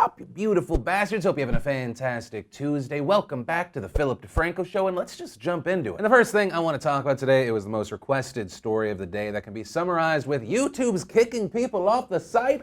up, you beautiful bastards? Hope you're having a fantastic Tuesday. Welcome back to the Philip DeFranco Show, and let's just jump into it. And the first thing I want to talk about today, it was the most requested story of the day that can be summarized with YouTube's kicking people off the site, ?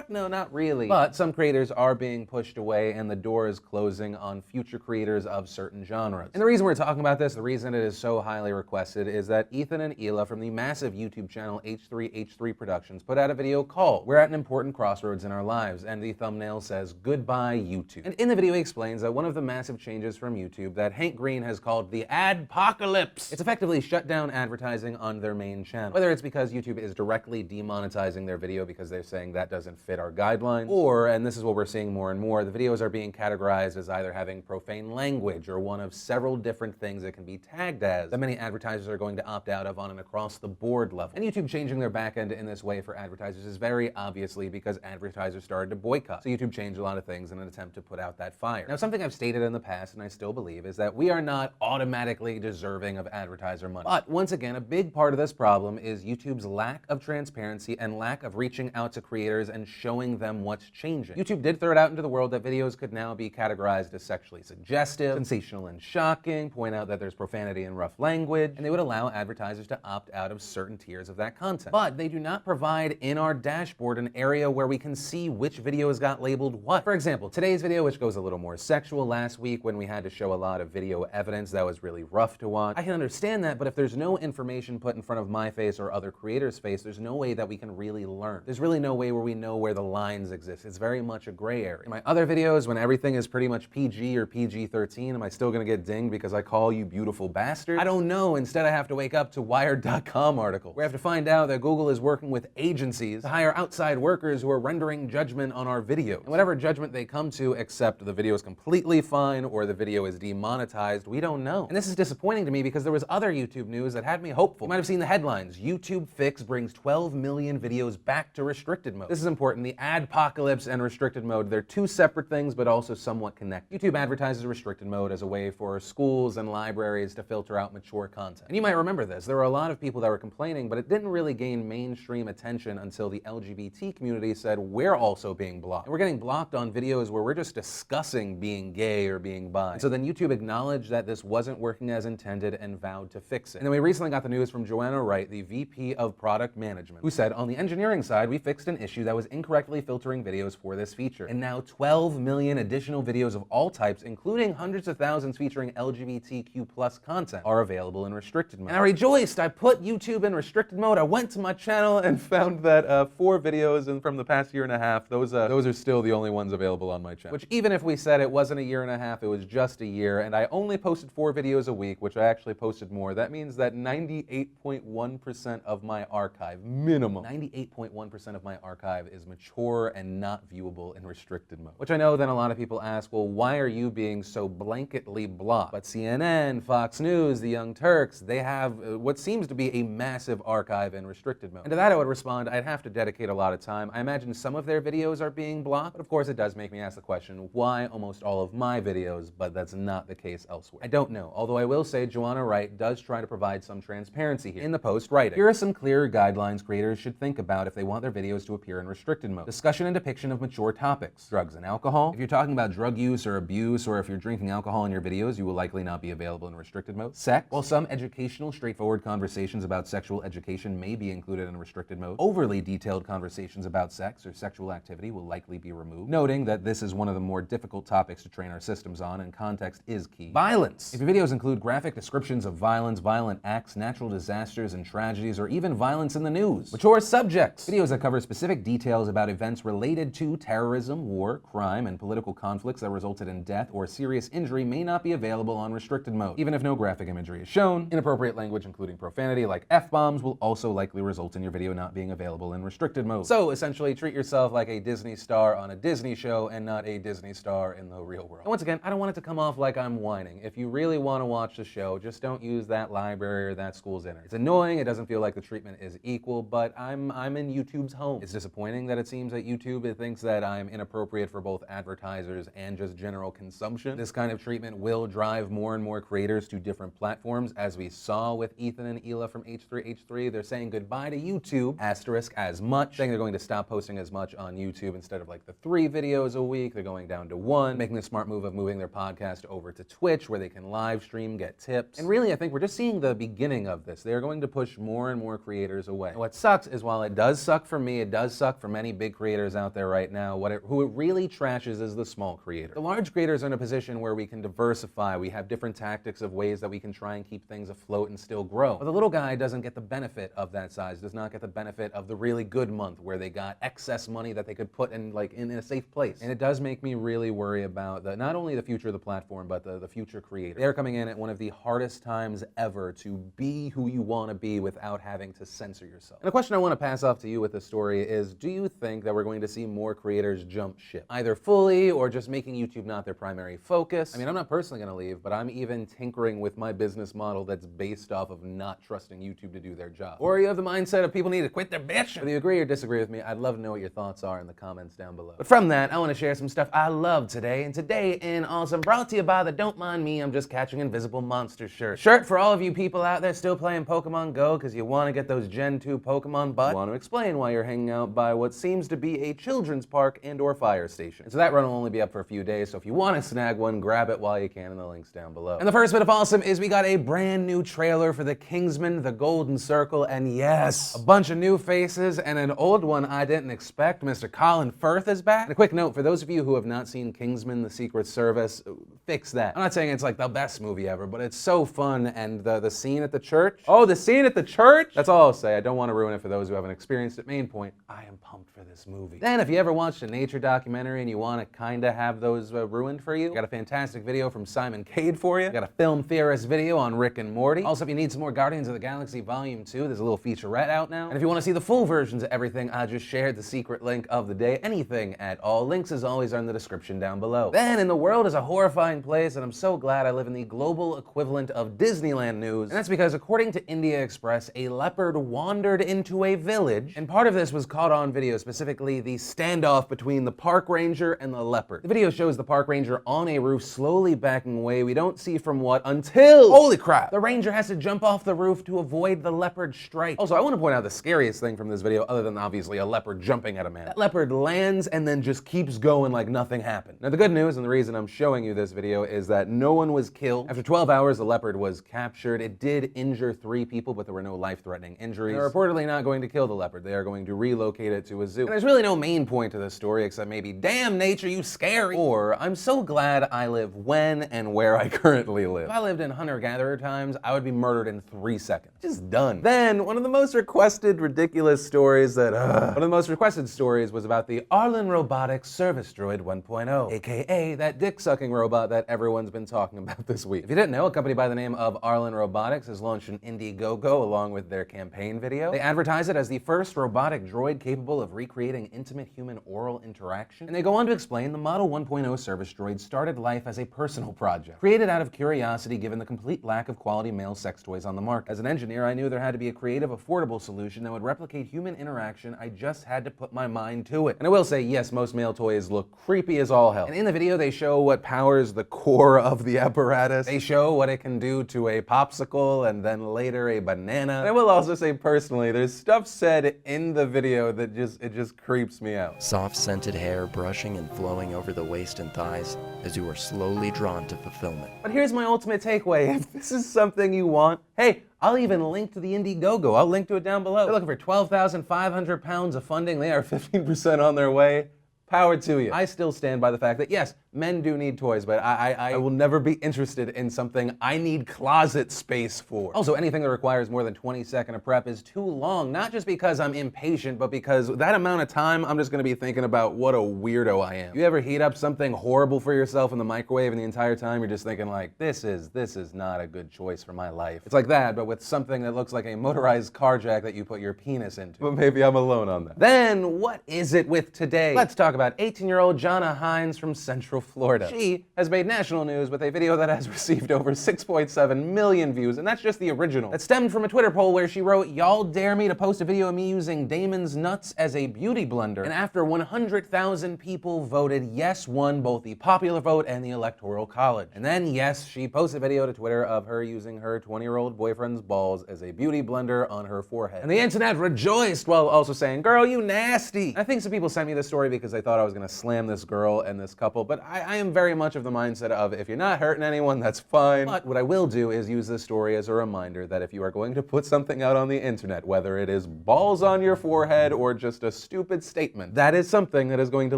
No, not really. But some creators are being pushed away, and the door is closing on future creators of certain genres. And the reason we're talking about this, the reason it is so highly requested, is that Ethan and Hila from the massive YouTube channel H3H3 Productions put out a video called "We're at an Important Crossroads in Our Lives," and the thumbnail says, "Goodbye YouTube." And in the video he explains that one of the massive changes from YouTube that Hank Green has called the adpocalypse, it's effectively shut down advertising on their main channel. Whether it's because YouTube is directly demonetizing their video because they're saying that doesn't fit our guidelines, or, and this is what we're seeing more and more, the videos are being categorized as either having profane language or one of several different things it can be tagged as that many advertisers are going to opt out of on an across-the-board level. And YouTube changing their backend in this way for advertisers is very obviously because advertisers started to boycott. So YouTube changed a lot of things in an attempt to put out that fire. Now, something I've stated in the past, and I still believe, is that we are not automatically deserving of advertiser money. But once again, a big part of this problem is YouTube's lack of transparency and lack of reaching out to creators and showing them what's changing. YouTube did throw it out into the world that videos could now be categorized as sexually suggestive, sensational and shocking, point out that there's profanity and rough language, and they would allow advertisers to opt out of certain tiers of that content. But they do not provide in our dashboard an area where we can see which videos got labeled what. For example, today's video, which goes a little more sexual, last week when we had to show a lot of video evidence that was really rough to watch. I can understand that, but if there's no information put in front of my face or other creators' face, there's no way that we can really learn. There's really no way where we know where the lines exist. It's very much a gray area. In my other videos, when everything is pretty much PG or PG-13, am I still gonna get dinged because I call you beautiful bastard? I don't know. Instead, I have to wake up to Wired.com articles, where I have to find out that Google is working with agencies to hire outside workers who are rendering judgment on our video. And whatever judgment they come to, except the video is completely fine or the video is demonetized, we don't know. And this is disappointing to me because there was other YouTube news that had me hopeful. You might have seen the headlines: YouTube fix brings 12 million videos back to restricted mode. This is important. The adpocalypse and restricted mode, they're two separate things but also somewhat connected. YouTube advertises restricted mode as a way for schools and libraries to filter out mature content. And you might remember this. There were a lot of people that were complaining, but it didn't really gain mainstream attention until the LGBT community said, we're also being blocked. And we're getting blocked on videos where we're just discussing being gay or being bi. And so then YouTube acknowledged that this wasn't working as intended and vowed to fix it. And then we recently got the news from Joanna Wright, the VP of Product Management, who said, on the engineering side, we fixed an issue that was incorrectly filtering videos for this feature. And now 12 million additional videos of all types, including hundreds of thousands featuring LGBTQ+ content, are available in restricted mode. And I rejoiced. I put YouTube in restricted mode. I went to my channel and found that 4 videos from the past year and a half, those are still the only ones available on my channel. Which, even if we said it wasn't a year and a half, it was just a year, and I only posted 4 videos a week, which I actually posted more. That means that 98.1% of my archive, minimum, 98.1% of my archive is mature and not viewable in restricted mode. Which I know then a lot of people ask, well, why are you being so blanketly blocked? But CNN, Fox News, the Young Turks, they have what seems to be a massive archive in restricted mode. And to that I would respond, I'd have to dedicate a lot of time. I imagine some of their videos are being blocked, but of course it does make me ask the question, why almost all of my videos, but that's not the case elsewhere? I don't know, although I will say Joanna Wright does try to provide some transparency here in the post, writing, here are some clear guidelines creators should think about if they want their videos to appear in restricted mode. Discussion and depiction of mature topics. Drugs and alcohol. If you're talking about drug use or abuse, or if you're drinking alcohol in your videos, you will likely not be available in restricted mode. Sex. While some educational, straightforward conversations about sexual education may be included in restricted mode, overly detailed conversations about sex or sexual activity will likely be removed, noting that this is one of the more difficult topics to train our systems on, and context is key. Violence. If your videos include graphic descriptions of violence, violent acts, natural disasters and tragedies, or even violence in the news. Mature subjects. Videos that cover specific details about events related to terrorism, war, crime, and political conflicts that resulted in death or serious injury may not be available on restricted mode. Even if no graphic imagery is shown, inappropriate language including profanity like F-bombs will also likely result in your video not being available in restricted mode. So essentially treat yourself like a Disney star on a Disney show and not a Disney star in the real world. And once again, I don't want it to come off like I'm whining. If you really want to watch the show, just don't use that library or that school's internet. It's annoying, it doesn't feel like the treatment is equal, but I'm in YouTube's home. It's disappointing that it seems that YouTube thinks that I'm inappropriate for both advertisers and just general consumption. This kind of treatment will drive more and more creators to different platforms, as we saw with Ethan and Hila from H3H3. They're saying goodbye to YouTube, asterisk as much, saying they're going to stop posting as much on YouTube instead of like the 3 videos a week. They're going down to 1, making the smart move of moving their podcast over to Twitch, where they can live stream, get tips. And really, I think we're just seeing the beginning of this. They're going to push more and more creators away. And what sucks is, while it does suck for me, it does suck for many big creators out there right now, who it really trashes is the small creator. The large creators are in a position where we can diversify. We have different tactics of ways that we can try and keep things afloat and still grow. But the little guy doesn't get the benefit of that size, does not get the benefit of the really good month where they got excess money that they could put in in a safe place. And it does make me really worry about not only the future of the platform, but the future creator. They're coming in at one of the hardest times ever to be who you want to be without having to censor yourself. And the question I want to pass off to you with this story is, do you think that we're going to see more creators jump ship, either fully or just making YouTube not their primary focus? I mean, I'm not personally going to leave, but I'm even tinkering with my business model that's based off of not trusting YouTube to do their job. Or you have the mindset of people need to quit their bitch. Whether you agree or disagree with me, I'd love to know what your thoughts are in the comments down below. But from that, I want to share some stuff I love today. And today in Awesome, brought to you by the Don't Mind Me, I'm Just Catching Invisible Monsters shirt. Shirt for all of you people out there still playing Pokemon Go because you want to get those Gen 2 Pokemon, but want to explain why you're hanging out by what seems to be a children's park and or fire station. And so that run will only be up for a few days, so if you want to snag one, grab it while you can in the links down below. And the first bit of awesome is we got a brand new trailer for The Kingsman: The Golden Circle, and yes, a bunch of new faces and an old one I didn't expect. Mr. Colin Firth is back. And a quick note, for those of you who have not seen Kingsman: The Secret Service, fix that. I'm not saying it's like the best movie ever, but it's so fun, and the scene at the church. Oh, the scene at the church? That's all I'll say. I don't want to ruin it for those who haven't experienced it. Main point, I am pumped for this movie. Then if you ever watched a nature documentary and you want to kind of have those ruined for you, got a fantastic video from Simon Cade for you. Got a film theorist video on Rick and Morty. Also, if you need some more Guardians of the Galaxy Volume 2, there's a little featurette out now. And if you want to see the full versions of everything I just shared, the secret link of the day, anything at all, links as always are in the description down below. Then, in the world is a horrifying place, and I'm so glad I live in the global equivalent of Disneyland news. And that's because, according to India Express, a leopard wandered into a village, and part of this was caught on video, specifically the standoff between the park ranger and the leopard. The video shows the park ranger on a roof slowly backing away. We don't see from what until, holy crap, the ranger has to jump off the roof to avoid the leopard strike. Also, I want to point out the scariest thing from this video, other than obviously a leopard jumping at a man. That leopard lands and then just keeps going like nothing happened. Now, the good news, and the reason I'm showing you this video, is that no one was killed. After 12 hours, the leopard was captured. It did injure 3 people, but there were no life-threatening injuries. They're reportedly not going to kill the leopard. They are going to relocate it to a zoo. And there's really no main point to this story except maybe, damn nature, you scary, or I'm so glad I live when and where I currently live. If I lived in hunter-gatherer times, I would be murdered in 3 seconds. Just done. Then, one of the most requested ridiculous stories that, one of the most requested stories was about the Arlen Robotics Service Droid 1.0, aka that dick-sucking robot that everyone's been talking about this week. If you didn't know, a company by the name of Arlen Robotics has launched an Indiegogo along with their campaign video. They advertise it as the first robotic droid capable of recreating intimate human oral interaction. And they go on to explain the Model 1.0 service droid started life as a personal project, created out of curiosity given the complete lack of quality male sex toys on the market. As an engineer, I knew there had to be a creative, affordable solution that would replicate human interaction. I just had to put my mind to it. And I will say, yes, most male toys look creepy as all hell. And in the video, they show what powers the core of the apparatus. They show what it can do to a popsicle and then later a banana. And I will also say personally, there's stuff said in the video that just creeps me out. Soft scented hair brushing and flowing over the waist and thighs as you are slowly drawn to fulfillment. But here's my ultimate takeaway. If this is something you want, hey, I'll even link to the Indiegogo. I'll link to it down below. They're looking for 12,500 pounds of funding. They are 15% on their way. Power to you. I still stand by the fact that, yes, men do need toys, but I will never be interested in something I need closet space for. Also, anything that requires more than 20 seconds of prep is too long, not just because I'm impatient, but because that amount of time, I'm just gonna be thinking about what a weirdo I am. You ever heat up something horrible for yourself in the microwave and the entire time you're just thinking like, this is not a good choice for my life. It's like that, but with something that looks like a motorized car jack that you put your penis into. But maybe I'm alone on that. Then, what is it with today? Let's talk about 18-year-old Jonna Hines from Central Florida. She has made national news with a video that has received over 6.7 million views, and that's just the original. That stemmed from a Twitter poll where she wrote, "Y'all dare me to post a video of me using Damon's nuts as a beauty blender?" And after 100,000 people voted, yes won both the popular vote and the Electoral College. And then, yes, she posted a video to Twitter of her using her 20-year-old boyfriend's balls as a beauty blender on her forehead. And the internet rejoiced while also saying, "Girl, you nasty." I think some people sent me this story because they thought thought I was gonna slam this girl and this couple, but I am very much of the mindset of if you're not hurting anyone, that's fine. But what I will do is use this story as a reminder that if you are going to put something out on the internet, whether it is balls on your forehead or just a stupid statement, that is something that is going to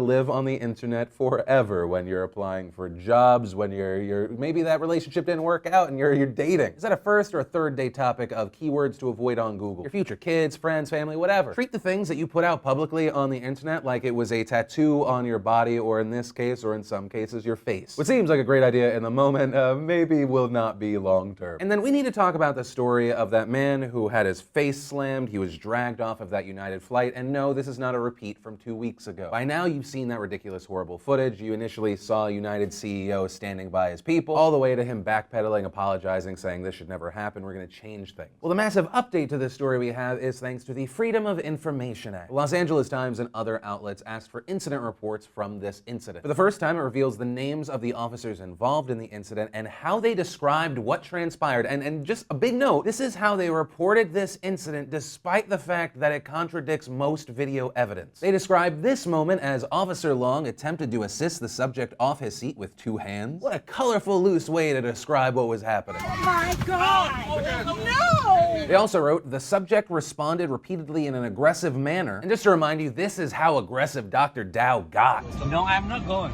live on the internet forever when you're applying for jobs, when you're maybe that relationship didn't work out and you're dating. Is that a first or a third day topic of keywords to avoid on Google? Your future kids, friends, family, whatever. Treat the things that you put out publicly on the internet like it was a tattoo on your body, or in this case, or in some cases, your face. What seems like a great idea in the moment, maybe will not be long term. And then we need to talk about the story of that man who had his face slammed. He was dragged off of that United flight, and no, this is not a repeat from 2 weeks ago. By now, you've seen that ridiculous, horrible footage. You initially saw United CEO standing by his people, all the way to him backpedaling, apologizing, saying this should never happen, we're gonna change things. Well, the massive update to this story we have is thanks to the Freedom of Information Act. The Los Angeles Times and other outlets asked for incident reports from this incident. For the first time, it reveals the names of the officers involved in the incident and how they described what transpired. And just a big note, this is how they reported this incident despite the fact that it contradicts most video evidence. They described this moment as Officer Long attempted to assist the subject off his seat with 2 hands. What a colorful, loose way to describe what was happening. Oh my God! No! They also wrote, the subject responded repeatedly in an aggressive manner. And just to remind you, this is how aggressive Dr. Dow got. No, I'm not going.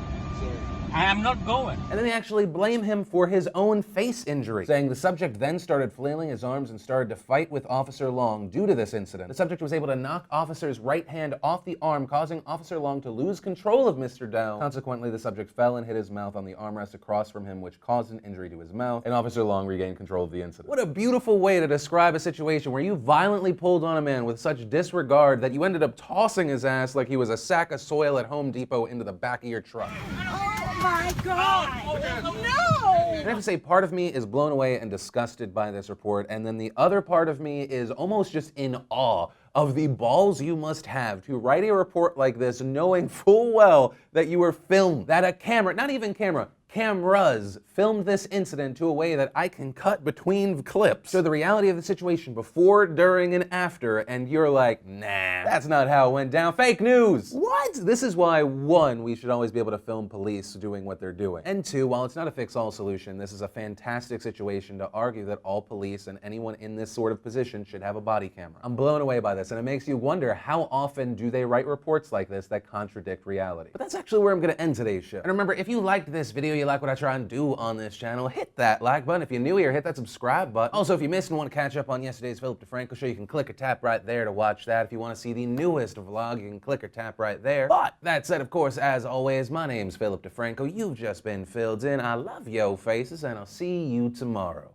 I am not going. And then they actually blame him for his own face injury, saying the subject then started flailing his arms and started to fight with Officer Long due to this incident. The subject was able to knock Officer's right hand off the arm, causing Officer Long to lose control of Mr. Dow. Consequently, the subject fell and hit his mouth on the armrest across from him, which caused an injury to his mouth, and Officer Long regained control of the incident. What a beautiful way to describe a situation where you violently pulled on a man with such disregard that you ended up tossing his ass like he was a sack of soil at Home Depot into the back of your truck. Oh my God! No! And I have to say, part of me is blown away and disgusted by this report, and then the other part of me is almost just in awe of the balls you must have to write a report like this knowing full well that you were filmed, that a camera, not even camera, cameras filmed this incident to a way that I can cut between clips. So the reality of the situation before, during, and after, and you're like, nah, that's not how it went down. Fake news! What? This is why, 1, we should always be able to film police doing what they're doing. And 2, while it's not a fix-all solution, this is a fantastic situation to argue that all police and anyone in this sort of position should have a body camera. I'm blown away by this, and it makes you wonder how often do they write reports like this that contradict reality. But that's actually where I'm gonna end today's show. And remember, if you liked this video, you like what I try and do on this channel, hit that like button. If you're new here, hit that subscribe button. Also, if you missed and want to catch up on yesterday's Philip DeFranco show, you can click or tap right there to watch that. If you want to see the newest vlog, you can click or tap right there. But that said, of course, as always, my name's Philip DeFranco. You've just been filled in. I love yo faces, and I'll see you tomorrow.